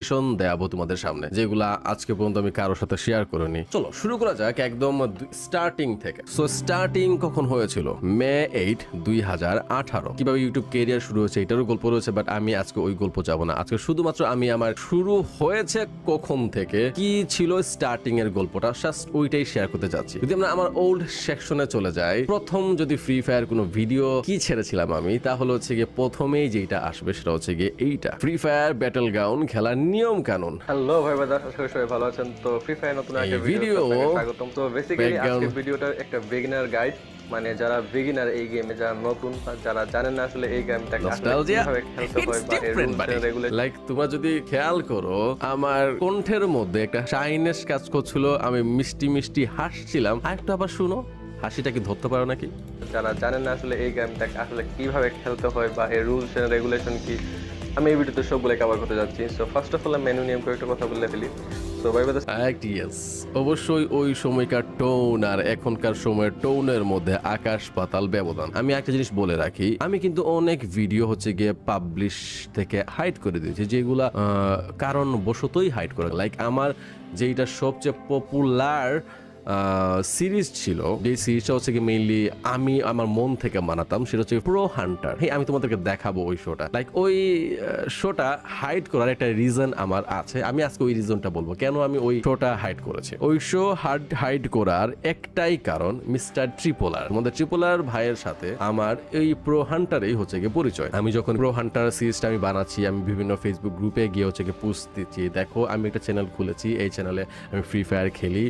দেয়াবো তোমাদের সামনে, যেগুলা আজকে পর্যন্ত আমি কারোর সাথে শেয়ার করিনি। চলো শুরু করা যাক একদম স্টার্টিং থেকে। সো স্টার্টিং কখন হয়েছিল? মে 8, 2018। কিভাবে ইউটিউব কেরিয়ার শুরু হয়েছে এটারও গল্প রয়েছে, বাট আমি আজকে ওই গল্প যাব না। আজকে শুধুমাত্র আমি আমার শুরু হয়েছে কখন থেকে, কি ছিল স্টার্টিং এর গল্পটা, জাস্ট ওইটাই শেয়ার করতে যাচ্ছি। যদি আমরা আমার ওল্ড সেকশনে চলে যাই, প্রথম যদি ফ্রি ফায়ার কোনো ভিডিও কি ছেড়েছিলাম আমি, তাহলে হচ্ছে গিয়ে প্রথমেই যেটা আসবে সেটা হচ্ছে গিয়ে এইটা, ফ্রি ফায়ার ব্যাটল গ্রাউন্ড খেলার নিয়ম কানুন। হ্যালো ভাই বাদা, আশা করি সবাই ভালো আছেন। তো ফ্রি ফায়ার নতুন একটা ভিডিও স্বাগতম। তো বেসিক্যালি আজকে ভিডিওটা একটা বিগিনার গাইড, মানে যারা বিগিনার এই গেমে, যারা নতুন, যারা জানেন না আসলে এই গেমটা কিভাবে খেলতে হয় বা এর রুলস এন্ড রেগুলেশন। লাইক তোমরা যদি খেয়াল করো, আমার কণ্ঠের মধ্যে একটা শাইনেস কাজ করছিল, আমি মিষ্টি মিষ্টি হাসছিলাম। আর একটু আবার শুনো, হাসিটা কি ধরতে পারো নাকি? যারা জানেন না আসলে এই গেমটা আসলে কিভাবে খেলতে হয় বা এর রুলস এন্ড রেগুলেশন কি, আমি এই ভিডিওতে সবগুলো কভার করতে যাচ্ছি। So first of all menu নিয়ম করে একটু কথা বলে ফেলি। সো ভাই বাদা, ইয়েস, অবশ্যই ওই সময়কার টোন আর এখনকার সময়ের টোনের মধ্যে আকাশ পাতাল ব্যবধান। আমি একটা জিনিস বলে রাখি, আমি কিন্তু অনেক ভিডিও হচ্ছে গিয়ে পাবলিশ থেকে হাইড করে দিয়েছি, যেগুলা কারণ বশতই হাইড করে। লাইক আমার যেটা সবচেয়ে পপুলার সিরিজ ছিল, যে সিরিজটা হচ্ছে কি মেইনলি আমি আমার মন থেকে মানাতাম, সেটা হচ্ছে প্রো হান্টার। হ্যাঁ, আমি তোমাদেরকে দেখাবো ওই শোটা। লাইক ওই শোটা হাইড করার একটা রিজন আমার আছে, আমি আজকে ওই রিজনটা বলবো কেন আমি ওই শোটা হাইড করেছি। ওই শো হাইড করার একটাই কারণ, মিস্টার ট্রিপোলার, আমাদের ট্রিপোলার ভাইয়ের সাথে আমার এই প্রো হান্টারেই হচ্ছে গিয়ে পরিচয়। আমি যখন প্রো হান্টার সিরিজটা আমি বানাচ্ছি, আমি বিভিন্ন ফেসবুক গ্রুপে গিয়ে হচ্ছে গিয়ে পোস্ট দিচ্ছি, দেখো আমি একটা চ্যানেল খুলেছি, এই চ্যানেলে আমি ফ্রি ফায়ার খেলি,